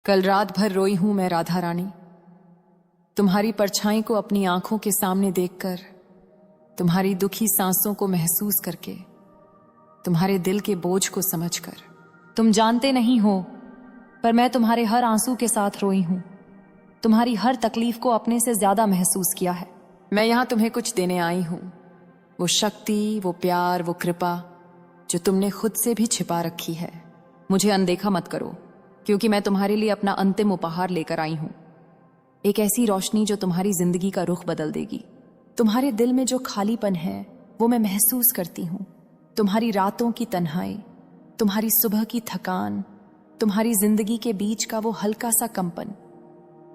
कल रात भर रोई हूं मैं राधा रानी, तुम्हारी परछाई को अपनी आंखों के सामने देखकर, तुम्हारी दुखी सांसों को महसूस करके, तुम्हारे दिल के बोझ को समझकर। तुम जानते नहीं हो, पर मैं तुम्हारे हर आंसू के साथ रोई हूं, तुम्हारी हर तकलीफ को अपने से ज्यादा महसूस किया है। मैं यहां तुम्हें कुछ देने आई हूं, वो शक्ति, वो प्यार, वो कृपा जो तुमने खुद से भी छिपा रखी है। मुझे अनदेखा मत करो, क्योंकि मैं तुम्हारे लिए अपना अंतिम उपहार लेकर आई हूं, एक ऐसी रोशनी जो तुम्हारी जिंदगी का रुख बदल देगी। तुम्हारे दिल में जो खालीपन है वो मैं महसूस करती हूं, तुम्हारी रातों की तन्हाई, तुम्हारी सुबह की थकान, तुम्हारी जिंदगी के बीच का वो हल्का सा कंपन,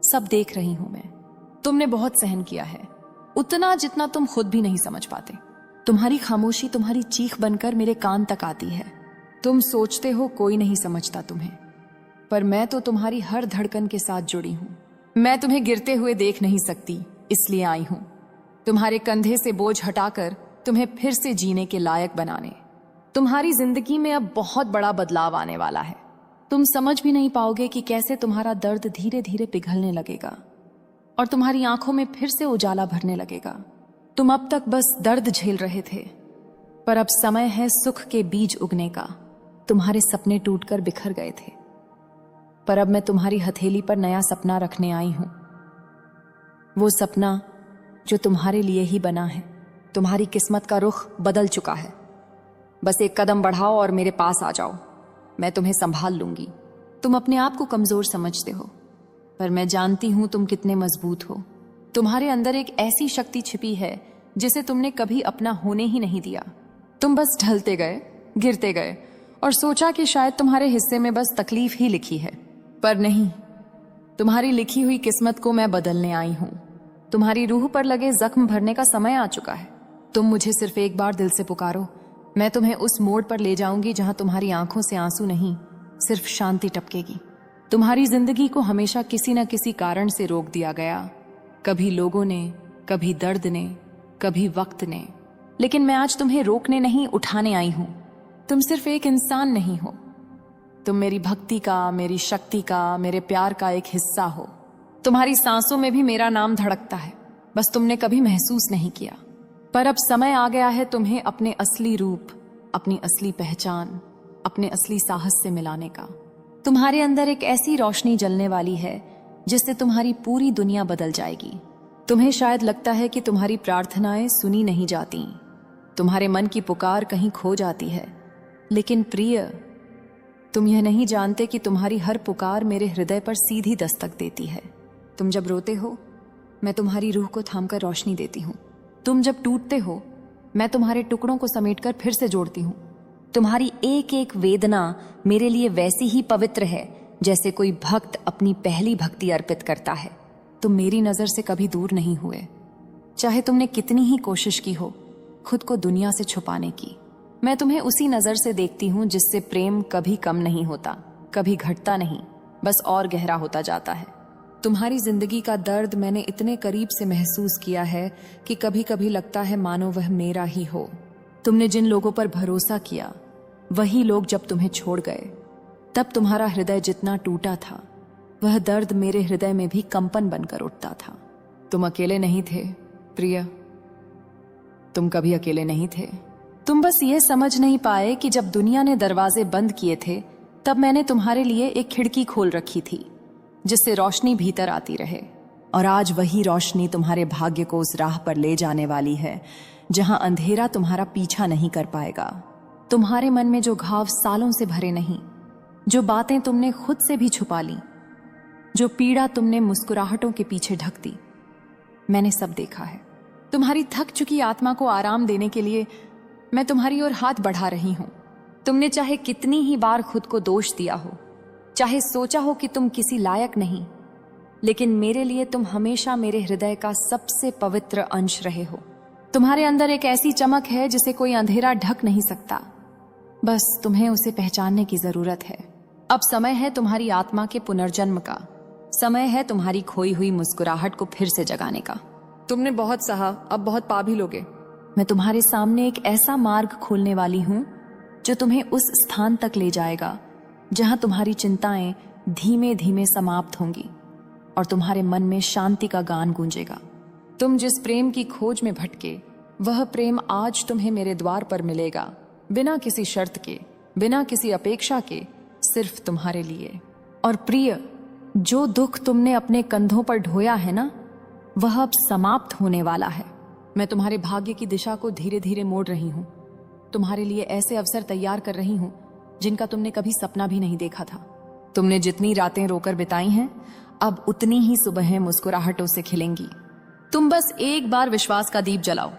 सब देख रही हूं मैं। तुमने बहुत सहन किया है, उतना जितना तुम खुद भी नहीं समझ पाते। तुम्हारी खामोशी तुम्हारी चीख बनकर मेरे कान तक आती है। तुम सोचते हो कोई नहीं समझता तुम्हें, पर मैं तो तुम्हारी हर धड़कन के साथ जुड़ी हूं। मैं तुम्हें गिरते हुए देख नहीं सकती, इसलिए आई हूं, तुम्हारे कंधे से बोझ हटाकर तुम्हें फिर से जीने के लायक बनाने। तुम्हारी जिंदगी में अब बहुत बड़ा बदलाव आने वाला है। तुम समझ भी नहीं पाओगे कि कैसे तुम्हारा दर्द धीरे धीरे पिघलने लगेगा और तुम्हारी आंखों में फिर से उजाला भरने लगेगा। तुम अब तक बस दर्द झेल रहे थे, पर अब समय है सुख के बीज उगने का। तुम्हारे सपने टूटकर बिखर गए थे, पर अब मैं तुम्हारी हथेली पर नया सपना रखने आई हूं, वो सपना जो तुम्हारे लिए ही बना है। तुम्हारी किस्मत का रुख बदल चुका है। बस एक कदम बढ़ाओ और मेरे पास आ जाओ, मैं तुम्हें संभाल लूंगी। तुम अपने आप को कमजोर समझते हो, पर मैं जानती हूं तुम कितने मजबूत हो। तुम्हारे अंदर एक ऐसी शक्ति छिपी है जिसे तुमने कभी अपना होने ही नहीं दिया। तुम बस ढलते गए, गिरते गए और सोचा कि शायद तुम्हारे हिस्से में बस तकलीफ ही लिखी है, पर नहीं, तुम्हारी लिखी हुई किस्मत को मैं बदलने आई हूं। तुम्हारी रूह पर लगे जख्म भरने का समय आ चुका है। तुम मुझे सिर्फ एक बार दिल से पुकारो, मैं तुम्हें उस मोड़ पर ले जाऊंगी जहां तुम्हारी आंखों से आंसू नहीं, सिर्फ शांति टपकेगी। तुम्हारी जिंदगी को हमेशा किसी न किसी कारण से रोक दिया गया, कभी लोगों ने, कभी दर्द ने, कभी वक्त ने, लेकिन मैं आज तुम्हें रोकने नहीं, उठाने आई हूं। तुम सिर्फ एक इंसान नहीं हो, तुम मेरी भक्ति का, मेरी शक्ति का, मेरे प्यार का एक हिस्सा हो। तुम्हारी सांसों में भी मेरा नाम धड़कता है, बस तुमने कभी महसूस नहीं किया। पर अब समय आ गया है तुम्हें अपने असली रूप, अपनी असली पहचान, अपने असली साहस से मिलाने का। तुम्हारे अंदर एक ऐसी रोशनी जलने वाली है जिससे तुम्हारी पूरी दुनिया बदल जाएगी। तुम्हें शायद लगता है कि तुम्हारी प्रार्थनाएं सुनी नहीं जाती, तुम्हारे मन की पुकार कहीं खो जाती है, लेकिन प्रिय, तुम यह नहीं जानते कि तुम्हारी हर पुकार मेरे हृदय पर सीधी दस्तक देती है। तुम जब रोते हो, मैं तुम्हारी रूह को थामकर रोशनी देती हूँ। तुम जब टूटते हो, मैं तुम्हारे टुकड़ों को समेटकर फिर से जोड़ती हूँ। तुम्हारी एक एक वेदना मेरे लिए वैसी ही पवित्र है जैसे कोई भक्त अपनी पहली भक्ति अर्पित करता है। तुम मेरी नजर से कभी दूर नहीं हुए, चाहे तुमने कितनी ही कोशिश की हो खुद को दुनिया से छुपाने की। मैं तुम्हें उसी नजर से देखती हूँ जिससे प्रेम कभी कम नहीं होता, कभी घटता नहीं, बस और गहरा होता जाता है। तुम्हारी जिंदगी का दर्द मैंने इतने करीब से महसूस किया है कि कभी कभी लगता है मानो वह मेरा ही हो। तुमने जिन लोगों पर भरोसा किया, वही लोग जब तुम्हें छोड़ गए, तब तुम्हारा हृदय जितना टूटा था, वह दर्द मेरे हृदय में भी कंपन बनकर उठता था। तुम अकेले नहीं थे प्रिय, तुम कभी अकेले नहीं थे। तुम बस ये समझ नहीं पाए कि जब दुनिया ने दरवाजे बंद किए थे, तब मैंने तुम्हारे लिए एक खिड़की खोल रखी थी जिससे रोशनी भीतर आती रहे। और आज वही रोशनी तुम्हारे भाग्य को उस राह पर ले जाने वाली है जहां अंधेरा तुम्हारा पीछा नहीं कर पाएगा। तुम्हारे मन में जो घाव सालों से भरे नहीं, जो बातें तुमने खुद से भी छुपा ली, जो पीड़ा तुमने मुस्कुराहटों के पीछे ढक दी, मैंने सब देखा है। तुम्हारी थक चुकी आत्मा को आराम देने के लिए मैं तुम्हारी ओर हाथ बढ़ा रही हूं। तुमने चाहे कितनी ही बार खुद को दोष दिया हो, चाहे सोचा हो कि तुम किसी लायक नहीं, लेकिन मेरे लिए तुम हमेशा मेरे हृदय का सबसे पवित्र अंश रहे हो। तुम्हारे अंदर एक ऐसी चमक है जिसे कोई अंधेरा ढक नहीं सकता, बस तुम्हें उसे पहचानने की जरूरत है। अब समय है तुम्हारी आत्मा के पुनर्जन्म का, समय है तुम्हारी खोई हुई मुस्कुराहट को फिर से जगाने का। तुमने बहुत सहा, अब बहुत पा भी लोगे। मैं तुम्हारे सामने एक ऐसा मार्ग खोलने वाली हूं जो तुम्हें उस स्थान तक ले जाएगा जहां तुम्हारी चिंताएं धीमे धीमे समाप्त होंगी और तुम्हारे मन में शांति का गान गूंजेगा। तुम जिस प्रेम की खोज में भटके, वह प्रेम आज तुम्हें मेरे द्वार पर मिलेगा, बिना किसी शर्त के, बिना किसी अपेक्षा के, सिर्फ तुम्हारे लिए। और प्रिय, जो दुख तुमने अपने कंधों पर ढोया है ना, वह अब समाप्त होने वाला है। मैं तुम्हारे भाग्य की दिशा को धीरे धीरे मोड़ रही हूं, तुम्हारे लिए ऐसे अवसर तैयार कर रही हूं जिनका तुमने कभी सपना भी नहीं देखा था। तुमने जितनी रातें रोकर बिताई हैं, अब उतनी ही सुबहें मुस्कुराहटों से खिलेंगी। तुम बस एक बार विश्वास का दीप जलाओ,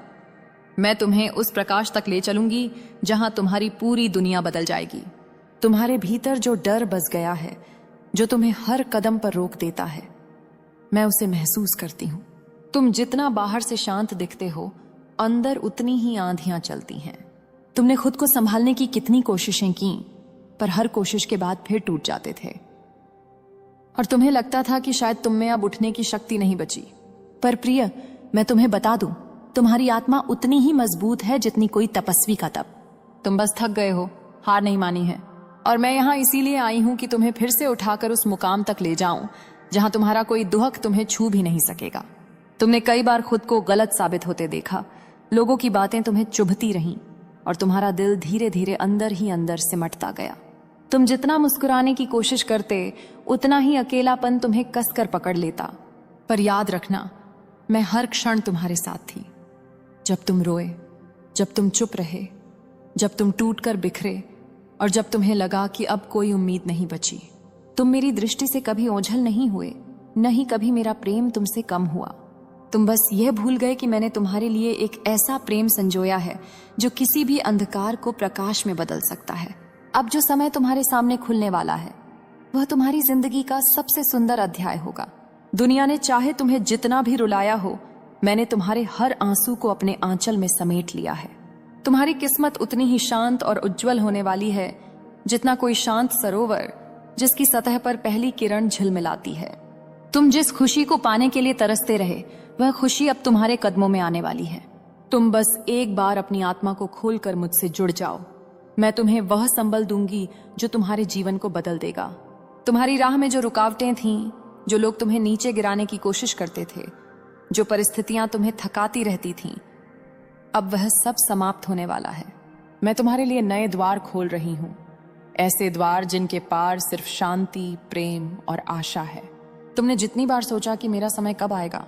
मैं तुम्हें उस प्रकाश तक ले चलूंगी जहां तुम्हारी पूरी दुनिया बदल जाएगी। तुम्हारे भीतर जो डर बस गया है, जो तुम्हें हर कदम पर रोक देता है, मैं उसे महसूस करती हूं। तुम जितना बाहर से शांत दिखते हो, अंदर उतनी ही आंधियां चलती हैं। तुमने खुद को संभालने की कितनी कोशिशें की, पर हर कोशिश के बाद फिर टूट जाते थे और तुम्हें लगता था कि शायद तुम में अब उठने की शक्ति नहीं बची। पर प्रिय, मैं तुम्हें बता दूं, तुम्हारी आत्मा उतनी ही मजबूत है जितनी कोई तपस्वी का तप। तुम बस थक गए हो, हार नहीं मानी है, और मैं यहां इसीलिए आई हूं कि तुम्हें फिर से उठाकर उस मुकाम तक ले जाऊं जहां तुम्हारा कोई दुहक तुम्हें छू भी नहीं सकेगा। तुमने कई बार खुद को गलत साबित होते देखा, लोगों की बातें तुम्हें चुभती रहीं और तुम्हारा दिल धीरे धीरे अंदर ही अंदर सिमटता गया। तुम जितना मुस्कुराने की कोशिश करते, उतना ही अकेलापन तुम्हें कसकर पकड़ लेता। पर याद रखना, मैं हर क्षण तुम्हारे साथ थी। जब तुम रोए, जब तुम चुप रहे, जब तुम टूट कर बिखरे और जब तुम्हें लगा कि अब कोई उम्मीद नहीं बची, तुम मेरी दृष्टि से कभी ओझल नहीं हुए, न ही कभी मेरा प्रेम तुमसे कम हुआ। तुम बस यह भूल गए कि मैंने तुम्हारे लिए एक ऐसा प्रेम संजोया है जो किसी भी अंधकार को प्रकाश में बदल सकता है। अब जो समय तुम्हारे सामने खुलने वाला है, वह तुम्हारी जिंदगी का सबसे सुंदर अध्याय होगा। दुनिया ने चाहे तुम्हें जितना भी रुलाया हो, मैंने तुम्हारे हर आंसू को अपने आंचल में समेट लिया है। तुम्हारी किस्मत उतनी ही शांत और उज्जवल होने वाली है जितना कोई शांत सरोवर जिसकी सतह पर पहली किरण झिलमिलाती है। तुम जिस खुशी को पाने के लिए तरसते रहे, वह खुशी अब तुम्हारे कदमों में आने वाली है। तुम बस एक बार अपनी आत्मा को खोलकर मुझसे जुड़ जाओ। मैं तुम्हें वह संबल दूंगी जो तुम्हारे जीवन को बदल देगा। तुम्हारी राह में जो रुकावटें थीं, जो लोग तुम्हें नीचे गिराने की कोशिश करते थे, जो परिस्थितियां तुम्हें थकाती रहती थीं, अब वह सब समाप्त होने वाला है। मैं तुम्हारे लिए नए द्वार खोल रही हूं, ऐसे द्वार जिनके पार सिर्फ शांति, प्रेम और आशा है। तुमने जितनी बार सोचा कि मेरा समय कब आएगा,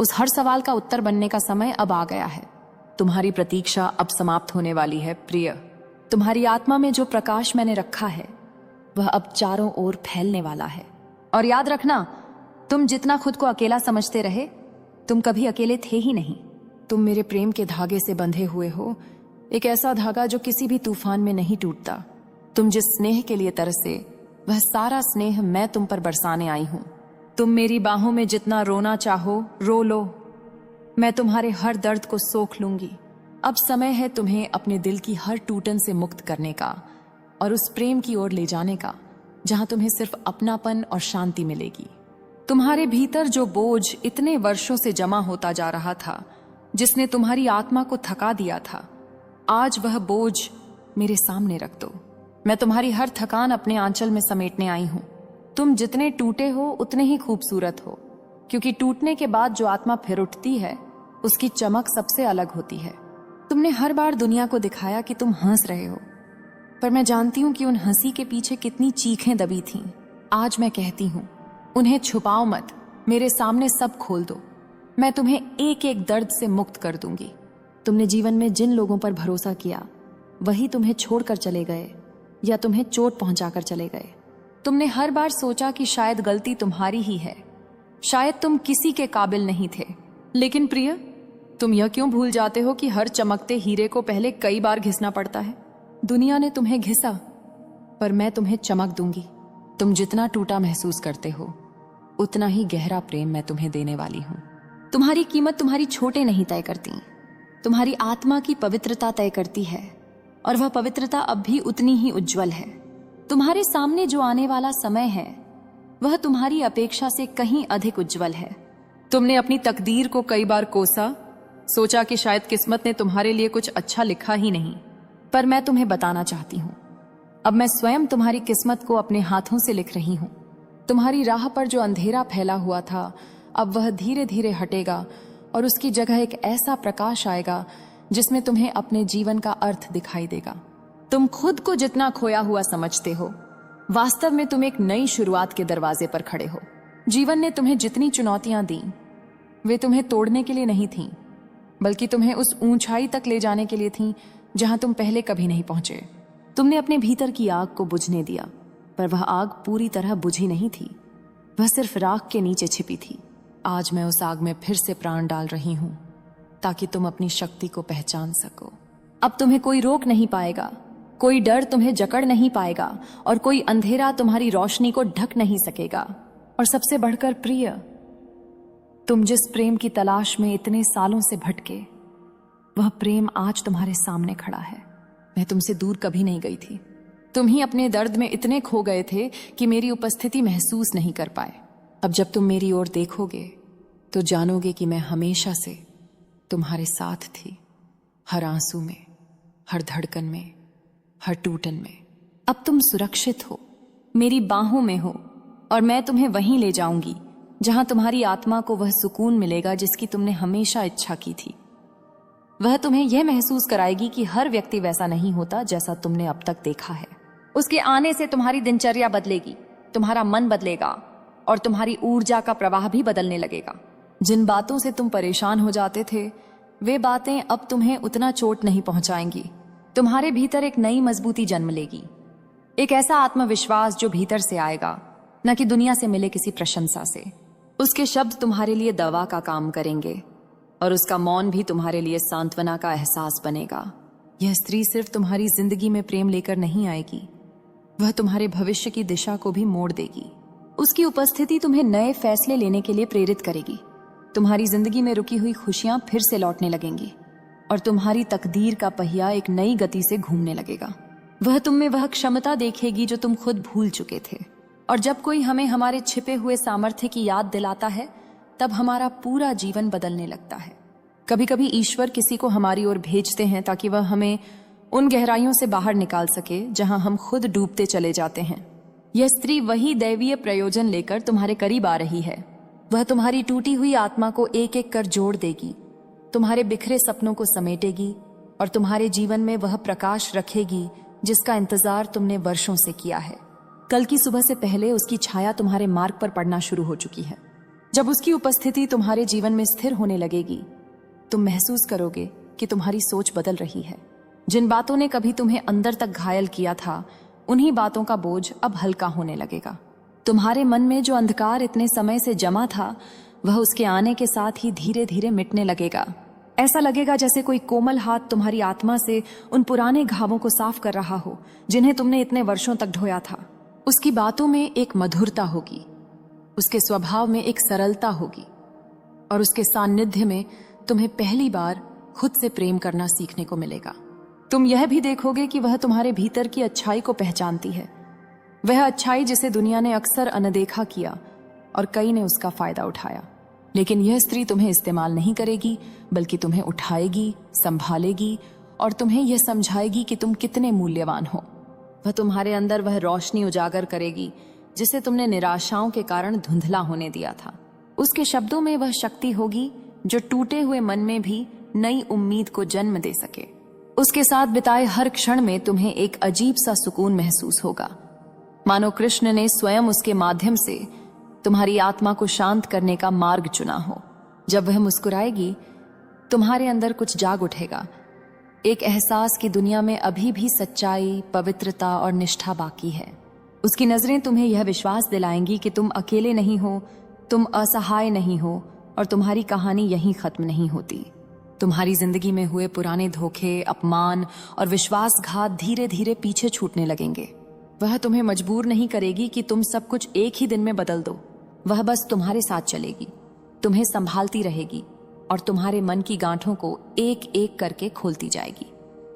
उस हर सवाल का उत्तर बनने का समय अब आ गया है। तुम्हारी प्रतीक्षा अब समाप्त होने वाली है प्रिय। तुम्हारी आत्मा में जो प्रकाश मैंने रखा है, वह अब चारों ओर फैलने वाला है। और याद रखना, तुम जितना खुद को अकेला समझते रहे, तुम कभी अकेले थे ही नहीं। तुम मेरे प्रेम के धागे से बंधे हुए हो, एक ऐसा धागा जो किसी भी तूफान में नहीं टूटता। तुम जिस स्नेह के लिए तरसे, वह सारा स्नेह मैं तुम पर बरसाने आई हूं। तुम मेरी बाहों में जितना रोना चाहो रो लो, मैं तुम्हारे हर दर्द को सोख लूंगी। अब समय है तुम्हें अपने दिल की हर टूटन से मुक्त करने का और उस प्रेम की ओर ले जाने का जहां तुम्हें सिर्फ अपनापन और शांति मिलेगी। तुम्हारे भीतर जो बोझ इतने वर्षों से जमा होता जा रहा था, जिसने तुम्हारी आत्मा को थका दिया था, आज वह बोझ मेरे सामने रख दो। मैं तुम्हारी हर थकान अपने आंचल में समेटने आई हूं। तुम जितने टूटे हो उतने ही खूबसूरत हो, क्योंकि टूटने के बाद जो आत्मा फिर उठती है, उसकी चमक सबसे अलग होती है। तुमने हर बार दुनिया को दिखाया कि तुम हंस रहे हो, पर मैं जानती हूं कि उन हंसी के पीछे कितनी चीखें दबी थीं। आज मैं कहती हूं, उन्हें छुपाओ मत, मेरे सामने सब खोल दो। मैं तुम्हें एक एक दर्द से मुक्त कर दूंगी। तुमने जीवन में जिन लोगों पर भरोसा किया, वही तुम्हें छोड़कर चले गए या तुम्हें चोट पहुंचाकर चले गए। तुमने हर बार सोचा कि शायद गलती तुम्हारी ही है, शायद तुम किसी के काबिल नहीं थे। लेकिन प्रिय, तुम यह क्यों भूल जाते हो कि हर चमकते हीरे को पहले कई बार घिसना पड़ता है। दुनिया ने तुम्हें घिसा, पर मैं तुम्हें चमक दूंगी। तुम जितना टूटा महसूस करते हो, उतना ही गहरा प्रेम मैं तुम्हें देने वाली हूं। तुम्हारी कीमत तुम्हारी छोटे नहीं तय करती, तुम्हारी आत्मा की पवित्रता तय करती है, और वह पवित्रता अब भी उतनी ही उज्जवल है। तुम्हारे सामने जो आने वाला समय है, वह तुम्हारी अपेक्षा से कहीं अधिक उज्जवल है। तुमने अपनी तकदीर को कई बार कोसा, सोचा कि शायद किस्मत ने तुम्हारे लिए कुछ अच्छा लिखा ही नहीं, पर मैं तुम्हें बताना चाहती हूं, अब मैं स्वयं तुम्हारी किस्मत को अपने हाथों से लिख रही हूं। तुम्हारी राह पर जो अंधेरा फैला हुआ था अब वह धीरे धीरे हटेगा और उसकी जगह एक ऐसा प्रकाश आएगा जिसमें तुम्हें अपने जीवन का अर्थ दिखाई देगा। तुम खुद को जितना खोया हुआ समझते हो, वास्तव में तुम एक नई शुरुआत के दरवाजे पर खड़े हो। जीवन ने तुम्हें जितनी चुनौतियां दी वे तुम्हें तोड़ने के लिए नहीं थीं, बल्कि तुम्हें उस ऊंचाई तक ले जाने के लिए थीं जहां तुम पहले कभी नहीं पहुंचे। तुमने अपने भीतर की आग को बुझने दिया, पर वह आग पूरी तरह बुझी नहीं थी, वह सिर्फ राख के नीचे छिपी थी। आज मैं उस आग में फिर से प्राण डाल रही हूं ताकि तुम अपनी शक्ति को पहचान सको। अब तुम्हें कोई रोक नहीं पाएगा, कोई डर तुम्हें जकड़ नहीं पाएगा और कोई अंधेरा तुम्हारी रोशनी को ढक नहीं सकेगा। और सबसे बढ़कर प्रिय, तुम जिस प्रेम की तलाश में इतने सालों से भटके, वह प्रेम आज तुम्हारे सामने खड़ा है। मैं तुमसे दूर कभी नहीं गई थी। तुम ही अपने दर्द में इतने खो गए थे कि मेरी उपस्थिति महसूस नहीं कर पाए। अब जब तुम मेरी ओर देखोगे तो जानोगे कि मैं हमेशा से तुम्हारे साथ थी, हर आंसू में, हर धड़कन में, हर टूटन में। अब तुम सुरक्षित हो, मेरी बाहों में हो और मैं तुम्हें वहीं ले जाऊंगी जहां तुम्हारी आत्मा को वह सुकून मिलेगा जिसकी तुमने हमेशा इच्छा की थी। वह तुम्हें यह महसूस कराएगी कि हर व्यक्ति वैसा नहीं होता जैसा तुमने अब तक देखा है। उसके आने से तुम्हारी दिनचर्या बदलेगी, तुम्हारा मन बदलेगा और तुम्हारी ऊर्जा का प्रवाह भी बदलने लगेगा। जिन बातों से तुम परेशान हो जाते थे वे बातें अब तुम्हें उतना चोट नहीं पहुंचाएंगी। तुम्हारे भीतर एक नई मजबूती जन्म लेगी, एक ऐसा आत्मविश्वास जो भीतर से आएगा, न कि दुनिया से मिले किसी प्रशंसा से। उसके शब्द तुम्हारे लिए दवा का काम करेंगे और उसका मौन भी तुम्हारे लिए सांत्वना का एहसास बनेगा। यह स्त्री सिर्फ तुम्हारी जिंदगी में प्रेम लेकर नहीं आएगी, वह तुम्हारे भविष्य की दिशा को भी मोड़ देगी। उसकी उपस्थिति तुम्हें नए फैसले लेने के लिए प्रेरित करेगी। तुम्हारी जिंदगी में रुकी हुई खुशियां फिर से लौटने लगेंगी और तुम्हारी तकदीर का पहिया एक नई गति से घूमने लगेगा। वह तुम में वह क्षमता देखेगी जो तुम खुद भूल चुके थे। और जब कोई हमें हमारे छिपे हुए सामर्थ्य की याद दिलाता है तब हमारा पूरा जीवन बदलने लगता है। कभी कभी ईश्वर किसी को हमारी ओर भेजते हैं ताकि वह हमें उन गहराइयों से बाहर निकाल सके जहां हम खुद डूबते चले जाते हैं। यह स्त्री वही दैवीय प्रयोजन लेकर तुम्हारे करीब आ रही है। वह तुम्हारी टूटी हुई आत्मा को एक एक कर जोड़ देगी, तुम्हारे बिखरे सपनों को समेटेगी और तुम्हारे जीवन में वह प्रकाश रखेगी जिसका इंतजार तुमने वर्षों से किया है। कल की सुबह से पहले उसकी छाया तुम्हारे मार्ग पर पड़ना शुरू हो चुकी है। जब उसकी उपस्थिति तुम्हारे जीवन में स्थिर होने लगेगी, तुम महसूस करोगे कि तुम्हारी सोच बदल रही है। जिन बातों ने कभी तुम्हें अंदर तक घायल किया था, उन्हीं बातों का बोझ अब हल्का होने लगेगा। तुम्हारे मन में जो अंधकार इतने समय से जमा था, वह उसके आने के साथ ही धीरे धीरे मिटने लगेगा। ऐसा लगेगा जैसे कोई कोमल हाथ तुम्हारी आत्मा से उन पुराने घावों को साफ कर रहा हो जिन्हें तुमने इतने वर्षों तक ढोया था। उसकी बातों में एक मधुरता होगी, उसके स्वभाव में एक सरलता होगी और उसके सानिध्य में तुम्हें पहली बार खुद से प्रेम करना सीखने को मिलेगा। तुम यह भी देखोगे कि वह तुम्हारे भीतर की अच्छाई को पहचानती है, वह अच्छाई जिसे दुनिया ने अक्सर अनदेखा किया और कई ने उसका फायदा उठाया। लेकिन यह स्त्री तुम्हें इस्तेमाल नहीं करेगी, बल्कि तुम्हें उठाएगी, संभालेगी और तुम्हें यह समझाएगी कि तुम कितने मूल्यवान हो। वह तुम्हारे अंदर वह रोशनी उजागर करेगी जिसे तुमने निराशाओं के कारण धुंधला होने दिया था। उसके शब्दों में वह शक्ति होगी जो टूटे हुए मन में भी नई उम्मीद को जन्म दे सके। उसके साथ बिताए हर क्षण में तुम्हें एक अजीब सा सुकून महसूस होगा, मानो कृष्ण ने स्वयं उसके माध्यम से तुम्हारी आत्मा को शांत करने का मार्ग चुना हो। जब वह मुस्कुराएगी, तुम्हारे अंदर कुछ जाग उठेगा, एक एहसास की दुनिया में अभी भी सच्चाई, पवित्रता और निष्ठा बाकी है। उसकी नजरें तुम्हें यह विश्वास दिलाएंगी कि तुम अकेले नहीं हो, तुम असहाय नहीं हो और तुम्हारी कहानी यहीं खत्म नहीं होती। तुम्हारी जिंदगी में हुए पुराने धोखे, अपमान और विश्वासघात धीरे धीरे पीछे छूटने लगेंगे। वह तुम्हें मजबूर नहीं करेगी कि तुम सब कुछ एक ही दिन में बदल दो। वह बस तुम्हारे साथ चलेगी, तुम्हें संभालती रहेगी और तुम्हारे मन की गांठों को एक एक करके खोलती जाएगी।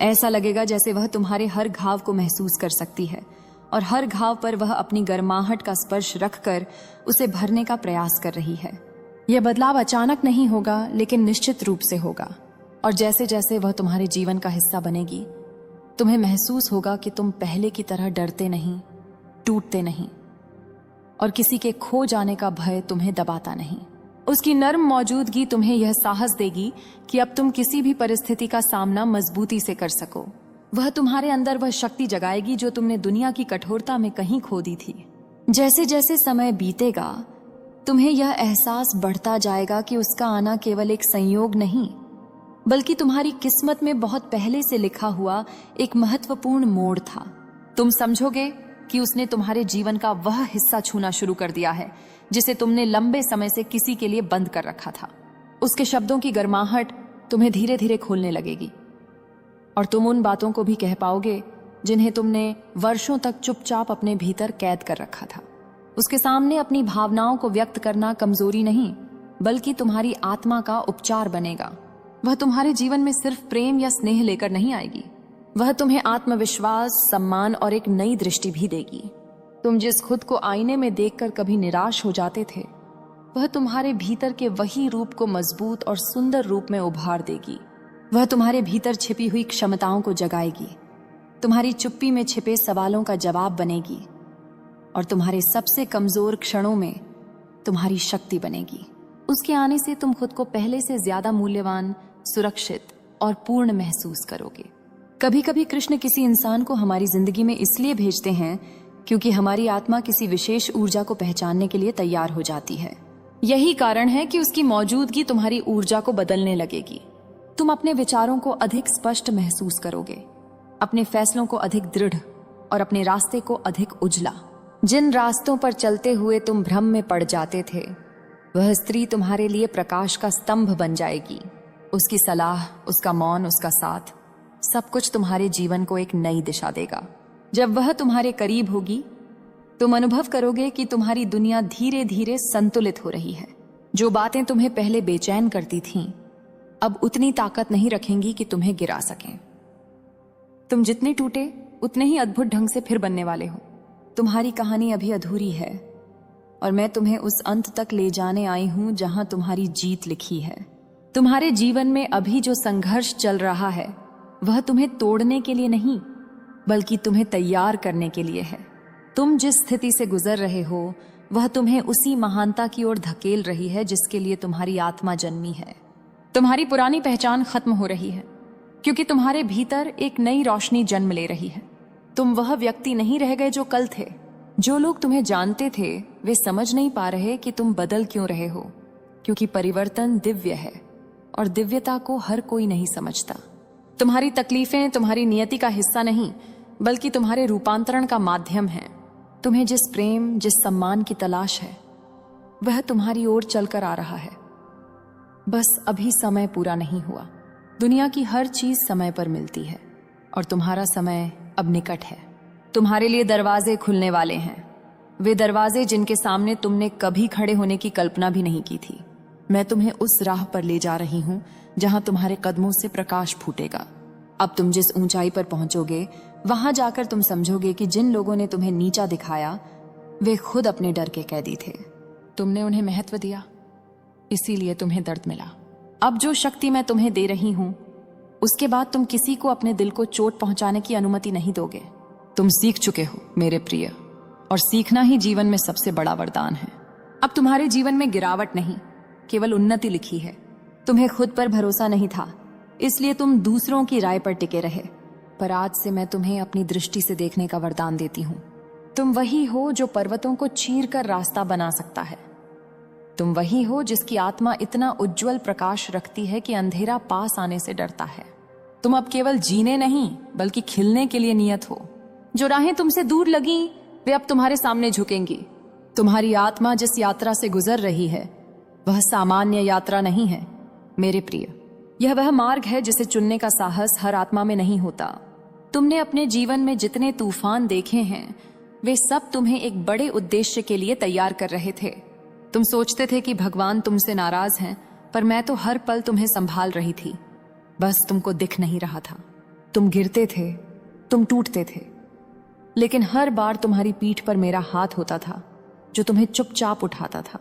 ऐसा लगेगा जैसे वह तुम्हारे हर घाव को महसूस कर सकती है और हर घाव पर वह अपनी गर्माहट का स्पर्श रखकर उसे भरने का प्रयास कर रही है। यह बदलाव अचानक नहीं होगा, लेकिन निश्चित रूप से होगा। और जैसे जैसे वह तुम्हारे जीवन का हिस्सा बनेगी, तुम्हें महसूस होगा कि तुम पहले की तरह डरते नहीं, टूटते नहीं, और किसी के खो जाने का भय तुम्हें दबाता नहीं। उसकी नर्म मौजूदगी तुम्हें यह साहस देगी कि अब तुम किसी भी परिस्थिति का सामना मजबूती से कर सको। वह तुम्हारे अंदर वह शक्ति जगाएगी जो तुमने दुनिया की कठोरता में कहीं खो दी थी। जैसे जैसे समय बीतेगा तुम्हें यह एहसास बढ़ता जाएगा कि उसका आना केवल एक संयोग नहीं, बल्कि तुम्हारी किस्मत में बहुत पहले से लिखा हुआ एक महत्वपूर्ण मोड़ था। तुम समझोगे कि उसने तुम्हारे जीवन का वह हिस्सा छूना शुरू कर दिया है जिसे तुमने लंबे समय से किसी के लिए बंद कर रखा था। उसके शब्दों की गर्माहट तुम्हें धीरे धीरे खोलने लगेगी और तुम उन बातों को भी कह पाओगे जिन्हें तुमने वर्षों तक चुपचाप अपने भीतर कैद कर रखा था। उसके सामने अपनी भावनाओं को व्यक्त करना कमजोरी नहीं, बल्कि तुम्हारी आत्मा का उपचार बनेगा। वह तुम्हारे जीवन में सिर्फ प्रेम या स्नेह लेकर नहीं आएगी, वह तुम्हें आत्मविश्वास, सम्मान और एक नई दृष्टि भी देगी। तुम जिस खुद को आईने में देखकर कभी निराश हो जाते थे, वह तुम्हारे भीतर के वही रूप को मजबूत और सुंदर रूप में उभार देगी। वह तुम्हारे भीतर छिपी हुई क्षमताओं को जगाएगी, तुम्हारी चुप्पी में छिपे सवालों का जवाब बनेगी और तुम्हारे सबसे कमजोर क्षणों में तुम्हारी शक्ति बनेगी। उसके आने से तुम खुद को पहले से ज्यादा मूल्यवान, सुरक्षित और पूर्ण महसूस करोगे। कभी कभी कृष्ण किसी इंसान को हमारी जिंदगी में इसलिए भेजते हैं क्योंकि हमारी आत्मा किसी विशेष ऊर्जा को पहचानने के लिए तैयार हो जाती है। यही कारण है कि उसकी मौजूदगी तुम्हारी ऊर्जा को बदलने लगेगी। तुम अपने विचारों को अधिक स्पष्ट महसूस करोगे, अपने फैसलों को अधिक दृढ़ और अपने रास्ते को अधिक उजला। जिन रास्तों पर चलते हुए तुम भ्रम में पड़ जाते थे, वह स्त्री तुम्हारे लिए प्रकाश का स्तंभ बन जाएगी। उसकी सलाह, उसका मौन, उसका साथ, सब कुछ तुम्हारे जीवन को एक नई दिशा देगा। जब वह तुम्हारे करीब होगी, तुम अनुभव करोगे कि तुम्हारी दुनिया धीरे धीरे संतुलित हो रही है। जो बातें तुम्हें पहले बेचैन करती थीं, अब उतनी ताकत नहीं रखेंगी कि तुम्हें गिरा सकें। तुम जितने टूटे, उतने ही अद्भुत ढंग से फिर बनने वाले हो। तुम्हारी कहानी अभी अधूरी है और मैं तुम्हें उस अंत तक ले जाने आई हूं जहां तुम्हारी जीत लिखी है। तुम्हारे जीवन में अभी जो संघर्ष चल रहा है, वह तुम्हें तोड़ने के लिए नहीं, बल्कि तुम्हें तैयार करने के लिए है। तुम जिस स्थिति से गुजर रहे हो, वह तुम्हें उसी महानता की ओर धकेल रही है जिसके लिए तुम्हारी आत्मा जन्मी है। तुम्हारी पुरानी पहचान खत्म हो रही है क्योंकि तुम्हारे भीतर एक नई रोशनी जन्म ले रही है। तुम वह व्यक्ति नहीं रह गए जो कल थे। जो लोग तुम्हें जानते थे, वे समझ नहीं पा रहे कि तुम बदल क्यों रहे हो, क्योंकि परिवर्तन दिव्य है और दिव्यता को हर कोई नहीं समझता। तुम्हारी तकलीफें तुम्हारी नियति का हिस्सा नहीं, बल्कि तुम्हारे रूपांतरण का माध्यम है। तुम्हें जिस प्रेम, जिस सम्मान की तलाश है, वह तुम्हारी ओर चलकर आ रहा है। बस अभी समय पूरा नहीं हुआ। दुनिया की हर चीज समय पर मिलती है और तुम्हारा समय अब निकट है। तुम्हारे लिए दरवाजे खुलने वाले हैं, वे दरवाजे जिनके सामने तुमने कभी खड़े होने की कल्पना भी नहीं की थी। मैं तुम्हें उस राह पर ले जा रही हूं जहां तुम्हारे कदमों से प्रकाश फूटेगा। अब तुम जिस ऊंचाई पर पहुंचोगे, वहां जाकर तुम समझोगे कि जिन लोगों ने तुम्हें नीचा दिखाया, वे खुद अपने डर के कैदी थे। तुमने उन्हें महत्व दिया, इसीलिए तुम्हें दर्द मिला। अब जो शक्ति मैं तुम्हें दे रही हूं, उसके बाद तुम किसी को अपने दिल को चोट पहुंचाने की अनुमति नहीं दोगे। तुम सीख चुके हो मेरे प्रिय, और सीखना ही जीवन में सबसे बड़ा वरदान है। अब तुम्हारे जीवन में गिरावट नहीं, केवल उन्नति लिखी है। तुम्हें खुद पर भरोसा नहीं था, इसलिए तुम दूसरों की राय पर टिके रहे, पर आज से मैं तुम्हें अपनी दृष्टि से देखने का वरदान देती हूँ। तुम वही हो जो पर्वतों को चीर कर रास्ता बना सकता है। तुम वही हो जिसकी आत्मा इतना उज्जवल प्रकाश रखती है कि अंधेरा पास आने से डरता है। तुम अब केवल जीने नहीं, बल्कि खिलने के लिए नियत हो। जो राहें तुमसे दूर लगी, वे अब तुम्हारे सामने झुकेंगी। तुम्हारी आत्मा जिस यात्रा से गुजर रही है, वह सामान्य यात्रा नहीं है मेरे प्रिय। यह वह मार्ग है जिसे चुनने का साहस हर आत्मा में नहीं होता। तुमने अपने जीवन में जितने तूफान देखे हैं, वे सब तुम्हें एक बड़े उद्देश्य के लिए तैयार कर रहे थे। तुम सोचते थे कि भगवान तुमसे नाराज हैं, पर मैं तो हर पल तुम्हें संभाल रही थी। बस तुमको दिख नहीं रहा था। तुम गिरते थे, तुम टूटते थे, लेकिन हर बार तुम्हारी पीठ पर मेरा हाथ होता था जो तुम्हें चुपचाप उठाता था।